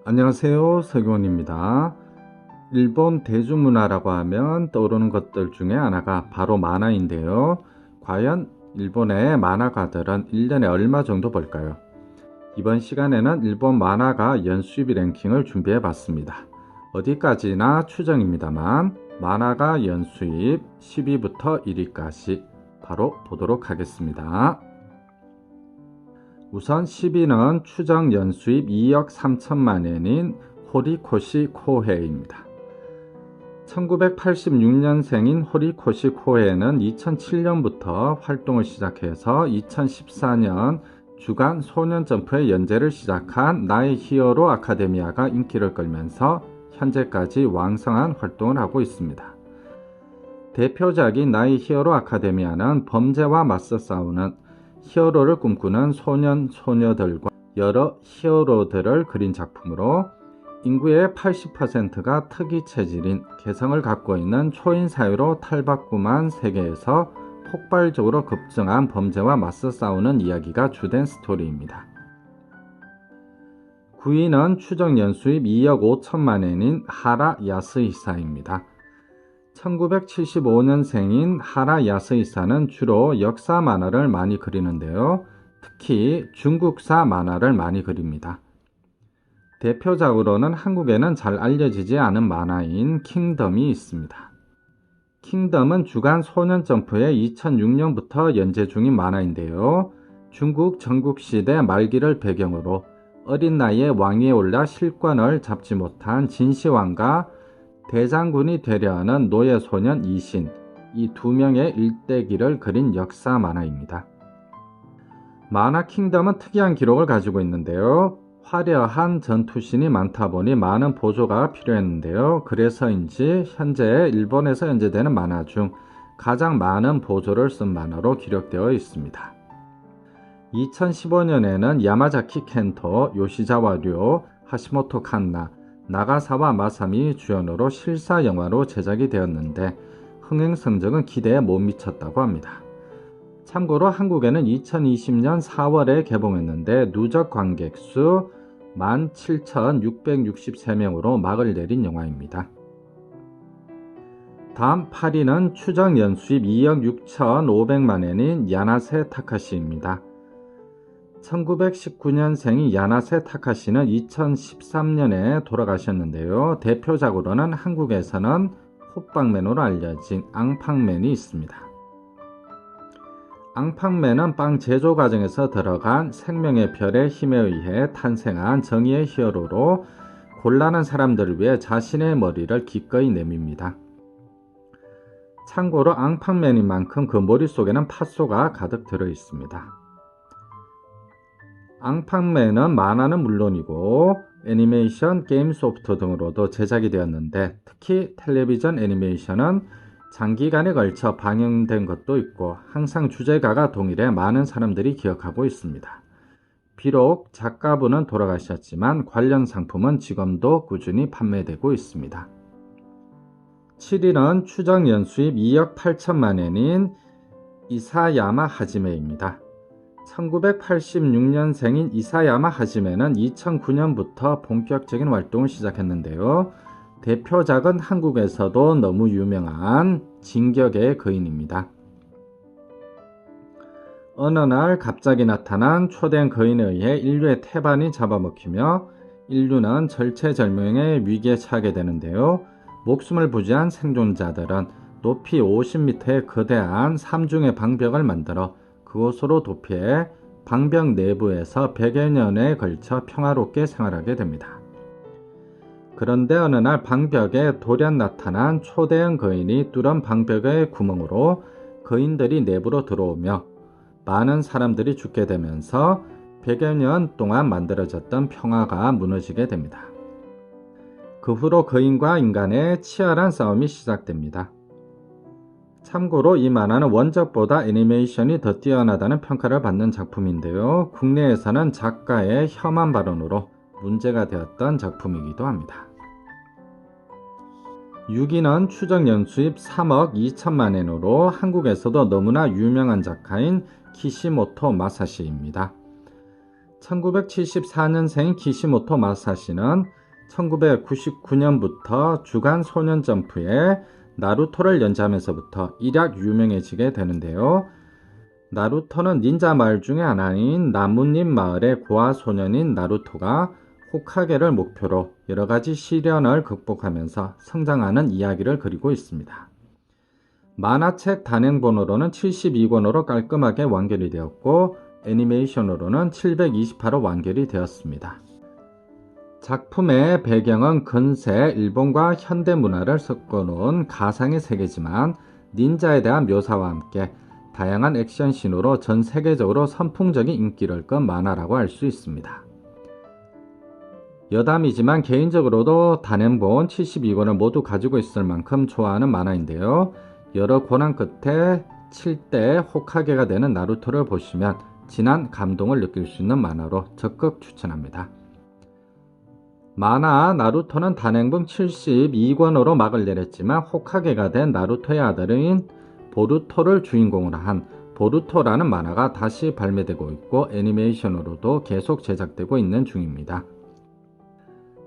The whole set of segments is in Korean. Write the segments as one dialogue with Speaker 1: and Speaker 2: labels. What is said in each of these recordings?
Speaker 1: 안녕하세요. 서기원입니다. 일본 대중문화라고 하면 떠오르는 것들 중에 하나가 바로 만화인데요. 과연 일본의 만화가들은 1년에 얼마 정도 벌까요? 이번 시간에는 일본 만화가 연수입 랭킹을 준비해 봤습니다. 어디까지나 추정입니다만 만화가 연수입 10위부터 1위까지 바로 보도록 하겠습니다. 우선 10위는 추정 연수입 2억 3천만 엔인 호리코시 코헤입니다. 1986년생인 호리코시 코헤는 2007년부터 활동을 시작해서 2014년 주간 소년점프의 연재를 시작한 나의 히어로 아카데미아가 인기를 끌면서 현재까지 왕성한 활동을 하고 있습니다. 대표작인 나의 히어로 아카데미아는 범죄와 맞서 싸우는 히어로를 꿈꾸는 소년, 소녀들과 여러 히어로들을 그린 작품으로 인구의 80%가 특이 체질인 개성을 갖고 있는 초인 사회로 탈바꿈한 세계에서 폭발적으로 급증한 범죄와 맞서 싸우는 이야기가 주된 스토리입니다. 9위는 추정 연수입 2억 5천만 엔인 하라 야스히사입니다. 1975년생인 하라 야스히사는 주로 역사 만화를 많이 그리는데요. 특히 중국사 만화를 많이 그립니다. 대표작으로는 한국에는 잘 알려지지 않은 만화인 킹덤이 있습니다. 킹덤은 주간 소년점프의 2006년부터 연재 중인 만화인데요. 중국 전국시대 말기를 배경으로 어린 나이에 왕위에 올라 실권을 잡지 못한 진시황과 대장군이 되려 하는 노예소년 이신, 이 두 명의 일대기를 그린 역사 만화입니다. 만화 킹덤은 특이한 기록을 가지고 있는데요. 화려한 전투씬이 많다 보니 많은 보조가 필요했는데요. 그래서인지 현재 일본에서 연재되는 만화 중 가장 많은 보조를 쓴 만화로 기록되어 있습니다. 2015년에는 야마자키 켄토, 요시자와 료, 하시모토 칸나, 나가사와 마사미 주연으로 실사 영화로 제작이 되었는데 흥행 성적은 기대에 못 미쳤다고 합니다. 참고로 한국에는 2020년 4월에 개봉했는데 누적 관객 수 17,663명으로 막을 내린 영화입니다. 다음 8위는 추정 연수입 2억 6,500만 엔인 야나세 타카시입니다. 1919년생인 야나세 타카시는 2013년에 돌아가셨는데요. 대표작으로는 한국에서는 호빵맨으로 알려진 앙팡맨이 있습니다. 앙팡맨은 빵 제조 과정에서 들어간 생명의 별의 힘에 의해 탄생한 정의의 히어로로 곤란한 사람들을 위해 자신의 머리를 기꺼이 내밉니다. 참고로 앙팡맨인 만큼 그 머릿속에는 팥소가 가득 들어 있습니다. 앙팡맨은 만화는 물론이고 애니메이션, 게임 소프트 등으로도 제작이 되었는데 특히 텔레비전 애니메이션은 장기간에 걸쳐 방영된 것도 있고 항상 주제가가 동일해 많은 사람들이 기억하고 있습니다. 비록 작가분은 돌아가셨지만 관련 상품은 지금도 꾸준히 판매되고 있습니다. 7위는 추정 연수입 2억 8천만 엔인 이사야마 하지메입니다. 1986년생인 이사야마 하지메는 2009년부터 본격적인 활동을 시작했는데요. 대표작은 한국에서도 너무 유명한 진격의 거인입니다. 어느 날 갑자기 나타난 초대형 거인에 의해 인류의 태반이 잡아먹히며 인류는 절체절명의 위기에 처하게 되는데요. 목숨을 부지한 생존자들은 높이 50m의 거대한 삼중의 방벽을 만들어 그곳으로 도피해 방벽 내부에서 100여 년에 걸쳐 평화롭게 생활하게 됩니다. 그런데 어느 날 방벽에 돌연 나타난 초대형 거인이 뚫은 방벽의 구멍으로 거인들이 내부로 들어오며 많은 사람들이 죽게 되면서 100여 년 동안 만들어졌던 평화가 무너지게 됩니다. 그 후로 거인과 인간의 치열한 싸움이 시작됩니다. 참고로 이 만화는 원작보다 애니메이션이 더 뛰어나다는 평가를 받는 작품인데요. 국내에서는 작가의 혐한 발언으로 문제가 되었던 작품이기도 합니다. 6위는 추정 연수입 3억 2천만 엔으로 한국에서도 너무나 유명한 작가인 키시모토 마사시입니다. 1974년생인 키시모토 마사시는 1999년부터 주간 소년 점프에 나루토를 연재하면서부터 일약 유명해지게 되는데요. 나루토는 닌자 마을 중에 하나인 나뭇잎 마을의 고아 소년인 나루토가 호카게를 목표로 여러가지 시련을 극복하면서 성장하는 이야기를 그리고 있습니다. 만화책 단행본으로는 72권으로 깔끔하게 완결이 되었고 애니메이션으로는 728호 완결이 되었습니다. 작품의 배경은 근세 일본과 현대 문화를 섞어놓은 가상의 세계지만 닌자에 대한 묘사와 함께 다양한 액션씬으로 전 세계적으로 선풍적인 인기를 끈 만화라고 할 수 있습니다. 여담이지만 개인적으로도 단행본 72권을 모두 가지고 있을 만큼 좋아하는 만화인데요. 여러 고난 끝에 7대 호카게가 되는 나루토를 보시면 진한 감동을 느낄 수 있는 만화로 적극 추천합니다. 만화 나루토는 단행본 72권으로 막을 내렸지만 호카게가 된 나루토의 아들인 보루토를 주인공으로 한 보루토라는 만화가 다시 발매되고 있고 애니메이션으로도 계속 제작되고 있는 중입니다.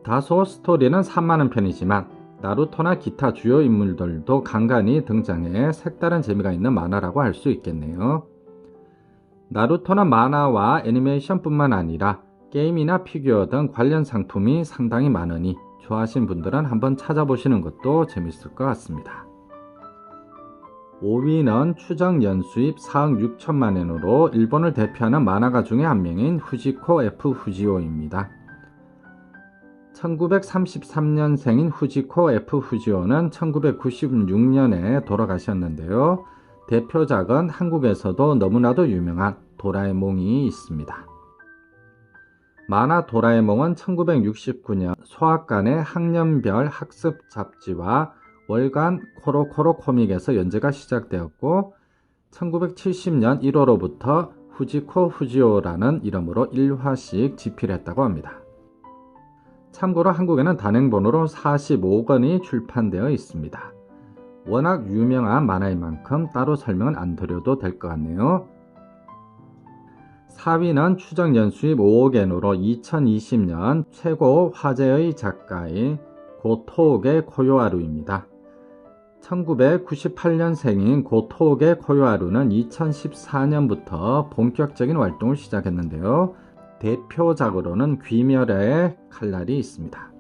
Speaker 1: 다소 스토리는 산만한 편이지만 나루토나 기타 주요 인물들도 간간히 등장해 색다른 재미가 있는 만화라고 할 수 있겠네요. 나루토는 만화와 애니메이션뿐만 아니라 게임이나 피규어 등 관련 상품이 상당히 많으니 좋아하시는 분들은 한번 찾아보시는 것도 재밌을 것 같습니다. 5위는 추정 연수입 4억 6천만 엔으로 일본을 대표하는 만화가 중에 한 명인 후지코 F 후지오입니다. 1933년생인 후지코 F 후지오는 1996년에 돌아가셨는데요. 대표작은 한국에서도 너무나도 유명한 도라에몽이 있습니다. 만화 도라에몽은 1969년 소학관의 학년별 학습 잡지와 월간 코로코로 코믹에서 연재가 시작되었고 1970년 1호로부터 후지코 후지오라는 이름으로 1화씩 집필했다고 합니다. 참고로 한국에는 단행본으로 45권이 출판되어 있습니다. 워낙 유명한 만화인 만큼 따로 설명은 안 드려도 될 것 같네요. 4위는 추정 연수입 5억 엔으로 2020년 최고 화제의 작가인 고토우게 코요하루입니다. 1998년생인 고토우게 코요하루는 2014년부터 본격적인 활동을 시작했는데요. 대표작으로는 귀멸의 칼날이 있습니다.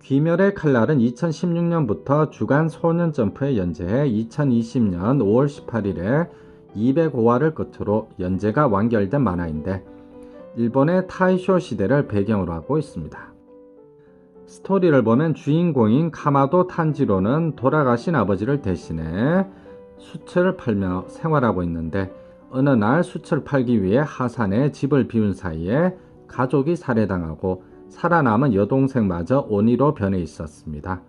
Speaker 1: 귀멸의 칼날은 2016년부터 주간 소년 점프에 연재해 2020년 5월 18일에 205화를 끝으로 연재가 완결된 만화인데 일본의 타이쇼 시대를 배경으로 하고 있습니다. 스토리를 보면 주인공인 카마도 탄지로는 돌아가신 아버지를 대신해 숯을 팔며 생활하고 있는데 어느 날 숯을 팔기 위해 하산에 집을 비운 사이에 가족이 살해당하고 살아남은 여동생마저 오니로 변해 있었습니다.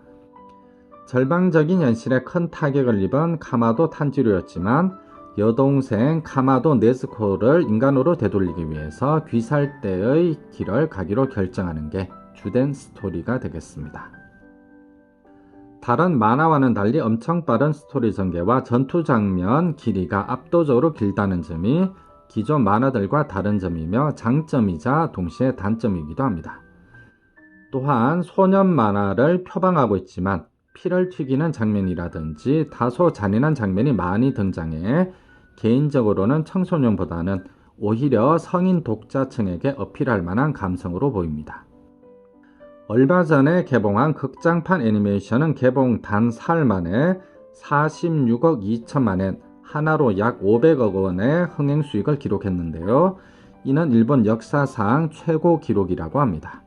Speaker 1: 절망적인 현실에 큰 타격을 입은 카마도 탄지로였지만 여동생 카마도 네즈코를 인간으로 되돌리기 위해서 귀살대의 길을 가기로 결정하는 게 주된 스토리가 되겠습니다. 다른 만화와는 달리 엄청 빠른 스토리 전개와 전투 장면 길이가 압도적으로 길다는 점이 기존 만화들과 다른 점이며 장점이자 동시에 단점이기도 합니다. 또한 소년 만화를 표방하고 있지만 피를 튀기는 장면이라든지 다소 잔인한 장면이 많이 등장해 개인적으로는 청소년보다는 오히려 성인 독자층에게 어필할 만한 감성으로 보입니다. 얼마 전에 개봉한 극장판 애니메이션은 개봉 단 사흘 만에 46억 2천만 엔, 하나로 약 500억 원의 흥행 수익을 기록했는데요. 이는 일본 역사상 최고 기록이라고 합니다.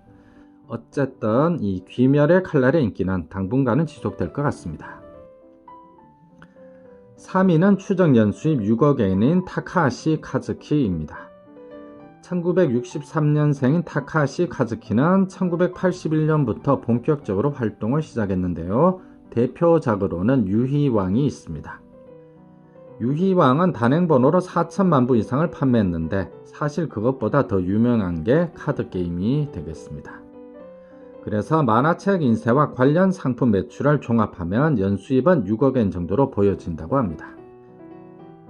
Speaker 1: 어쨌든 이 귀멸의 칼날의 인기는 당분간은 지속될 것 같습니다. 3위는 추정 연수입 6억 엔인 타카하시 카즈키입니다. 1963년생인 타카하시 카즈키는 1981년부터 본격적으로 활동을 시작했는데요. 대표작으로는 유희왕이 있습니다. 유희왕은 단행본으로 4천만 부 이상을 판매했는데 사실 그것보다 더 유명한 게 카드게임이 되겠습니다. 그래서 만화책 인쇄와 관련 상품 매출을 종합하면 연수입은 6억 엔 정도로 보여진다고 합니다.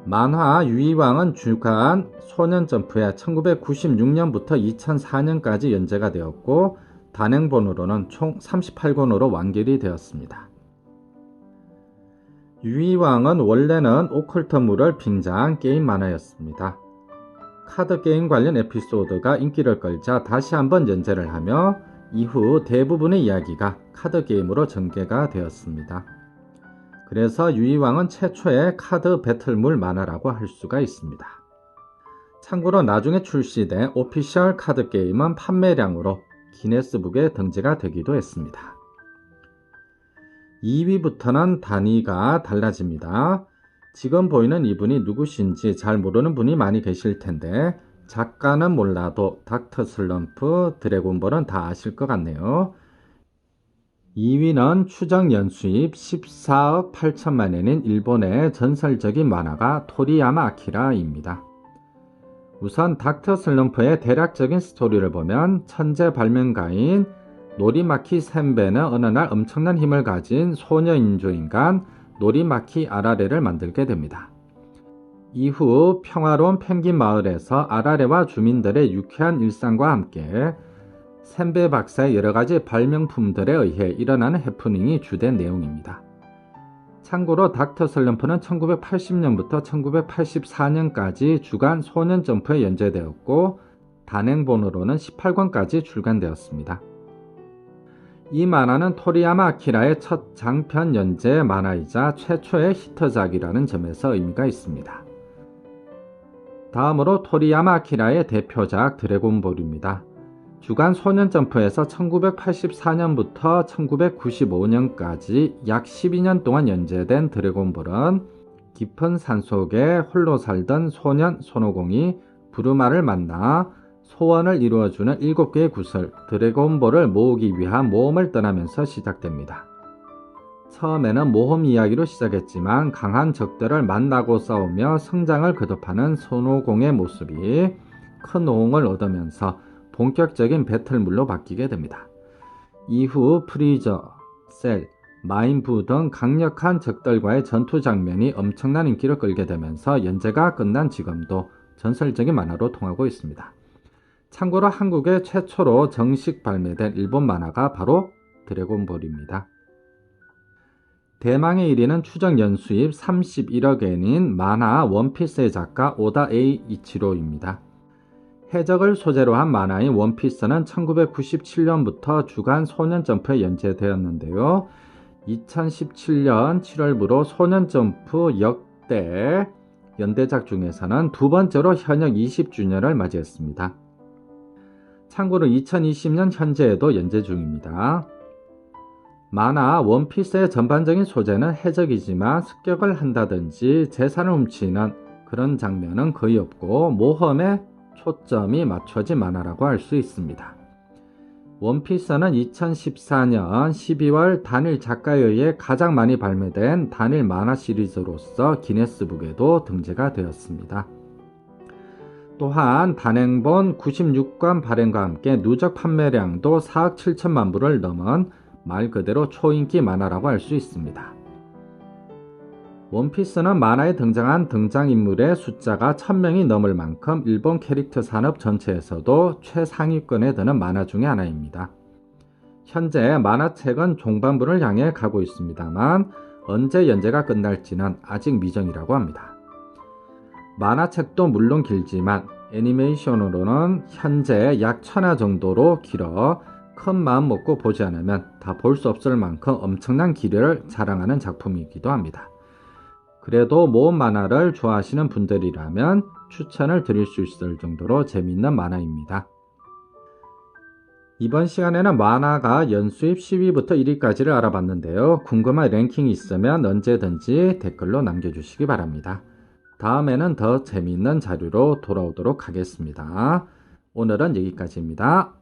Speaker 1: 만화 유이왕은 주간 소년점프에 1996년부터 2004년까지 연재가 되었고 단행본으로는 총 38권으로 완결이 되었습니다. 유이왕은 원래는 오컬트물을 빙자한 게임 만화였습니다. 카드게임 관련 에피소드가 인기를 끌자 다시 한번 연재를 하며 이후 대부분의 이야기가 카드게임으로 전개가 되었습니다. 그래서 유이왕은 최초의 카드 배틀물 만화라고 할 수가 있습니다. 참고로 나중에 출시된 오피셜 카드게임은 판매량으로 기네스북에 등재가 되기도 했습니다. 2위부터는 단위가 달라집니다. 지금 보이는 이분이 누구신지 잘 모르는 분이 많이 계실 텐데 작가는 몰라도 닥터 슬럼프, 드래곤볼은 다 아실 것 같네요. 2위는 추정 연수입 14억 8천만 엔인 일본의 전설적인 만화가 토리야마 아키라입니다. 우선 닥터 슬럼프의 대략적인 스토리를 보면 천재 발명가인 노리마키 센베는 어느 날 엄청난 힘을 가진 소녀 인조인간 노리마키 아라레를 만들게 됩니다. 이후 평화로운 펭귄 마을에서 아라레와 주민들의 유쾌한 일상과 함께 센베 박사의 여러가지 발명품들에 의해 일어나는 해프닝이 주된 내용입니다. 참고로 닥터 슬럼프는 1980년부터 1984년까지 주간 소년점프에 연재되었고 단행본으로는 18권까지 출간되었습니다. 이 만화는 토리야마 아키라의 첫 장편 연재 만화이자 최초의 히트작이라는 점에서 의미가 있습니다. 다음으로 토리야마 아키라의 대표작 드래곤볼입니다. 주간 소년점프에서 1984년부터 1995년까지 약 12년 동안 연재된 드래곤볼은 깊은 산속에 홀로 살던 소년 손오공이 부르마를 만나 소원을 이루어주는 7개의 구슬 드래곤볼을 모으기 위한 모험을 떠나면서 시작됩니다. 처음에는 모험 이야기로 시작했지만 강한 적들을 만나고 싸우며 성장을 거듭하는 손오공의 모습이 큰 호응을 얻으면서 본격적인 배틀물로 바뀌게 됩니다. 이후 프리저, 셀, 마인부 등 강력한 적들과의 전투 장면이 엄청난 인기를 끌게 되면서 연재가 끝난 지금도 전설적인 만화로 통하고 있습니다. 참고로 한국에 최초로 정식 발매된 일본 만화가 바로 드래곤볼입니다. 대망의 1위는 추정 연수입 31억 엔인 만화 원피스의 작가 오다 A 이치로입니다. 해적을 소재로 한 만화인 원피스는 1997년부터 주간 소년점프에 연재되었는데요. 2017년 7월부로 소년점프 역대 연대작 중에서는 두 번째로 현역 20주년을 맞이했습니다. 참고로 2020년 현재에도 연재 중입니다. 만화 원피스의 전반적인 소재는 해적이지만 습격을 한다든지 재산을 훔치는 그런 장면은 거의 없고 모험에 초점이 맞춰진 만화라고 할 수 있습니다. 원피스는 2014년 12월 단일 작가에 의해 가장 많이 발매된 단일 만화 시리즈로서 기네스북에도 등재가 되었습니다. 또한 단행본 96권 발행과 함께 누적 판매량도 4억 7천만 부를 넘은 말 그대로 초인기 만화라고 할 수 있습니다. 원피스는 만화에 등장한 등장인물의 숫자가 1000명이 넘을 만큼 일본 캐릭터 산업 전체에서도 최상위권에 드는 만화 중의 하나입니다. 현재 만화책은 종반부를 향해 가고 있습니다만 언제 연재가 끝날지는 아직 미정이라고 합니다. 만화책도 물론 길지만 애니메이션으로는 현재 약 1000화 정도로 길어 큰 마음 먹고 보지 않으면 다 볼 수 없을 만큼 엄청난 기려를 자랑하는 작품이기도 합니다. 그래도 모험 만화를 좋아하시는 분들이라면 추천을 드릴 수 있을 정도로 재미있는 만화입니다. 이번 시간에는 만화가 연수입 10위부터 1위까지를 알아봤는데요. 궁금한 랭킹이 있으면 언제든지 댓글로 남겨주시기 바랍니다. 다음에는 더 재미있는 자료로 돌아오도록 하겠습니다. 오늘은 여기까지입니다.